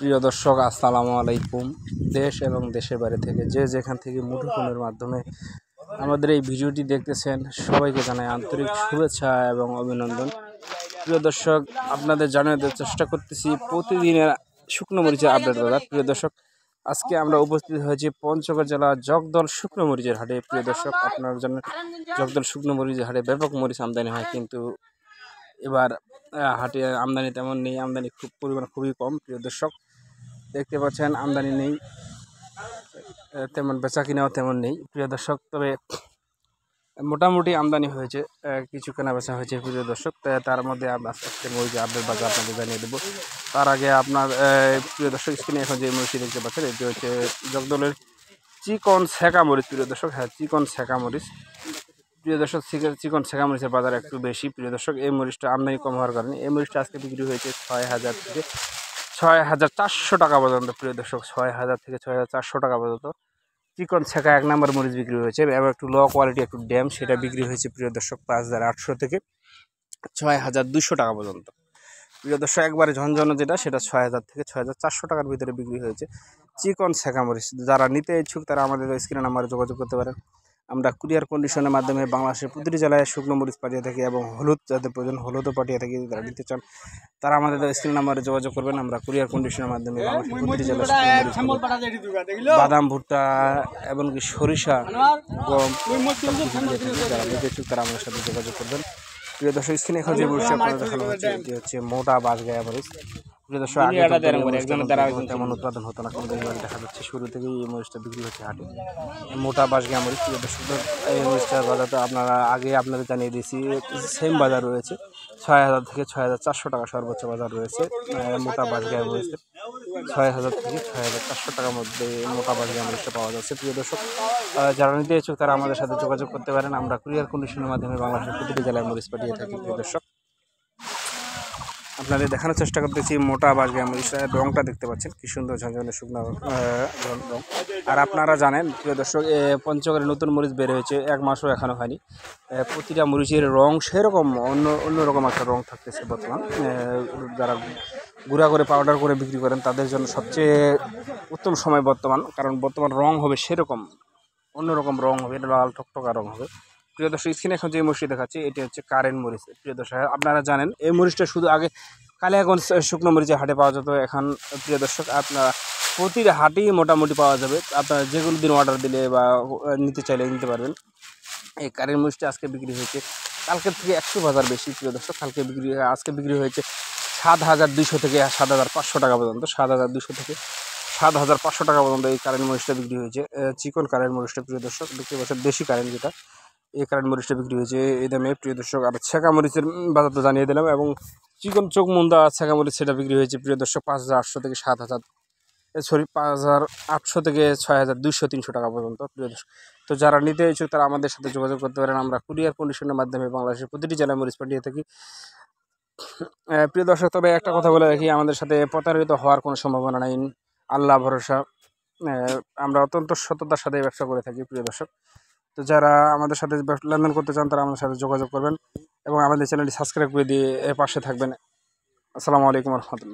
প্রিয় দর্শক, আসসালামু আলাইকুম। দেশ এবং দেশের বাইরে থেকে যে যেখান থেকে মুঠোফোনের মাধ্যমে আমাদের এই ভিডিওটি দেখতেছেন, সবাইকে জানাই আন্তরিক শুভেচ্ছা এবং অভিনন্দন। প্রিয় দর্শক, আপনাদের জানাতে চেষ্টা করতেছি প্রতিদিনের শুকনো মরিচের আপডেট বাজার। প্রিয় দর্শক, আজকে আমরা উপস্থিত হয়েছি পঞ্চগড় জেলা জগদল শুকনো মরিচের হাটে। প্রিয় দর্শক, আপনারা জানেন জগদল শুকনো মরিচের হাটে ব্যাপক মরিচ আমদানি হয়, কিন্তু এবার হাটে আমদানি তেমন নেই, আমদানি পরিমাণ খুবই কম। প্রিয় দর্শক, দেখতে পাচ্ছেন আমদানি নেই, তেমন বেচা কিনাও তেমন নেই। প্রিয় দর্শক, তবে মোটামুটি আমদানি হয়েছে, কিছু কেনা বেচা হয়েছে। প্রিয় দর্শক, তার মধ্যে আজকে মরিচ আপডেট বাজার আপনাদের জানিয়ে দেবো। তার আগে আপনার প্রিয় দর্শক, স্ক্রিনে এখন যে মরিচটি দেখতে পাচ্ছেন, এটি হচ্ছে জগদলের চিকন ছেঁকা মরিচ। প্রিয় দর্শক, হ্যাঁ, চিকন ছেঁকা মরিচ। প্রিয় দর্শক, চিকন ছেঁকা মরিচের বাজার একটু বেশি। প্রিয় দর্শক, এই মরিচটা আমদানি কম হওয়ার কারণে এই মরিচটা আজকে বিক্রি হয়েছে 6,000 থেকে 6,400 টাকা পর্যন্ত। প্রিয় দর্শক, 6,000 থেকে 6,400 টাকা পর্যন্ত চিকন ছেঁকা 1 নম্বর মরিচ বিক্রি হয়েছে, এবং একটু লো কোয়ালিটি একটু ড্যাম, সেটা বিক্রি হয়েছে প্রিয় দর্শক 5,800 থেকে 6,200 টাকা পর্যন্ত। প্রিয় দর্শক, একবারে ঝনঝনো যেটা, সেটা 6,000 থেকে 6,400 টাকার ভিতরে বিক্রি হয়েছে চিকন ছেঁকা মরিচ। যারা নিতে ইচ্ছুক তারা আমাদের স্ক্রিনে নাম্বারে যোগাযোগ করতে পারেন। আমরা কুরিয়ার কন্ডিশনের মাধ্যমে বাংলাদেশের প্রতিটি জেলায় শুকনো মরিচ পাঠিয়ে থাকি, এবং হলুদ যাদের প্রয়োজন হলুদও পাঠিয়ে থাকি। যারা নিতে চান তারা আমাদের স্ক্রিন নাম্বারে যোগাযোগ করবেন। আমরা কুরিয়ার কন্ডিশনের মাধ্যমে বাংলাদেশের প্রতিটি জেলায় বাদাম, ভুট্টা, এমনকি সরিষা, গম যারা নিতে ইচ্ছুক তারা আমাদের সাথে যোগাযোগ করবেন। প্রিয় দর্শক, স্ক্রিনে এখন যে মরিচটা আপনাদের দেখানো হচ্ছে, এটি হচ্ছে মোটা বাঁশগায়া মরিচ। প্রিয় দর্শক, তেমন উৎপাদন হতো না, কিন্তু এবার দেখা যাচ্ছে শুরু থেকেই এই মরিচটা বিক্রি হচ্ছে হাটে, মোটা বাঁশগায়া মরিচ। প্রিয় দর্শক, এই মরিচটার বাজার তো আপনাদের জানিয়ে দিয়েছি, সেম বাজার রয়েছে 6,000 থেকে 6,400 টাকা সর্বোচ্চ বাজার রয়েছে। মোটা বাঁশগায়া মরিচের 6,000 থেকে 6,400 টাকার মধ্যে মোটা বাঁশগায়া মরিচটা পাওয়া যাচ্ছে। প্রিয় দর্শক, যারা নিতে ইচ্ছুক তারা আমাদের সাথে যোগাযোগ করতে পারেন। আমরা কুরিয়ার কন্ডিশনের মাধ্যমে বাংলাদেশের প্রতিটি জেলায় মরিচ পাঠিয়ে থাকি। প্রিয় দর্শক, আপনাদের দেখানোর চেষ্টা করতেছি মোটা বাঁশগায়া মরিচের রংটা দেখতে পাচ্ছেন, কি সুন্দর ঝনঝনে শুকনো রং। আর আপনারা জানেন প্রিয় দর্শক, পঞ্চগড়ে নতুন মরিচ বের হয়েছে, 1 মাসও এখনও হয়নি। প্রতিটা মরিচের রং সেরকম অন্যরকম একটা রং থাকতেছে বর্তমান। যারা গুঁড়া করে পাউডার করে বিক্রি করেন তাদের জন্য সবচেয়ে উত্তম সময় বর্তমান, কারণ বর্তমান রং হবে সেরকম অন্যরকম রং হবে, এটা লাল টকটকা রং হবে। প্রিয় দর্শক, স্ক্রিনে এখন যে মরিচটি দেখাচ্ছি, এটি হচ্ছে কারেন্ট মরিচ। প্রিয় দর্শক, আপনারা জানেন এই মরিচটা শুধু আগে কালিয়াগঞ্জ শুকনো মরিচের হাটে পাওয়া যেত। এখন প্রিয় দর্শক, আপনারা প্রতিটি হাটেই মোটামুটি পাওয়া যাবে। আপনারা যে কোনো দিন অর্ডার দিলে বা নিতে চাইলে নিতে পারবেন। এই কারেন্ট মরিচটা আজকে বিক্রি হয়েছে কালকের থেকে 100 বাজার বেশি। প্রিয় দর্শক, আজকে বিক্রি হয়েছে 7,200 থেকে 7,500 টাকা পর্যন্ত। 7,200 থেকে 7,500 টাকা পর্যন্ত এই কারেন্ট মরিচটা বিক্রি হয়েছে, চিকন কারেন্ট মরিচটা। প্রিয় দর্শক, দেখতে পাচ্ছেন দেশি কারেন্ট যেটা, এই কারেন্ট মরিচটা বিক্রি হয়েছে এই দামে। প্রিয় দর্শক, আর ছেঁকা মরিচের বাজার তো জানিয়ে দিলাম, এবং চিকন চোখ মুন্দা ছেঁকা মরিচ সেটা বিক্রি হয়েছে প্রিয় দর্শক 5,800 থেকে 5,800 থেকে 6,200 300 টাকা পর্যন্ত। প্রিয় দর্শক, তো যারা নিতে ইচ্ছুক তারা আমাদের সাথে যোগাযোগ করতে পারেন। আমরা কুরিয়ার কন্ডিশনের মাধ্যমে বাংলাদেশের প্রতিটি জেলায় মরিচ পাঠিয়ে থাকি। প্রিয় দর্শক, তবে একটা কথা বলে রাখি, আমাদের সাথে প্রতারিত হওয়ার কোনো সম্ভাবনা নাই, আল্লাহ ভরসা। আমরা অত্যন্ত সততার সাথে ব্যবসা করে থাকি। প্রিয় দর্শক, তো যারা আমাদের সাথে লেনদেন করতে চান তারা আমাদের সাথে যোগাযোগ করবেন, এবং আমাদের চ্যানেলটি সাবস্ক্রাইব করে দিয়ে পাশে থাকবেন। আসসালামু আলাইকুম রহমতুল্লাহ।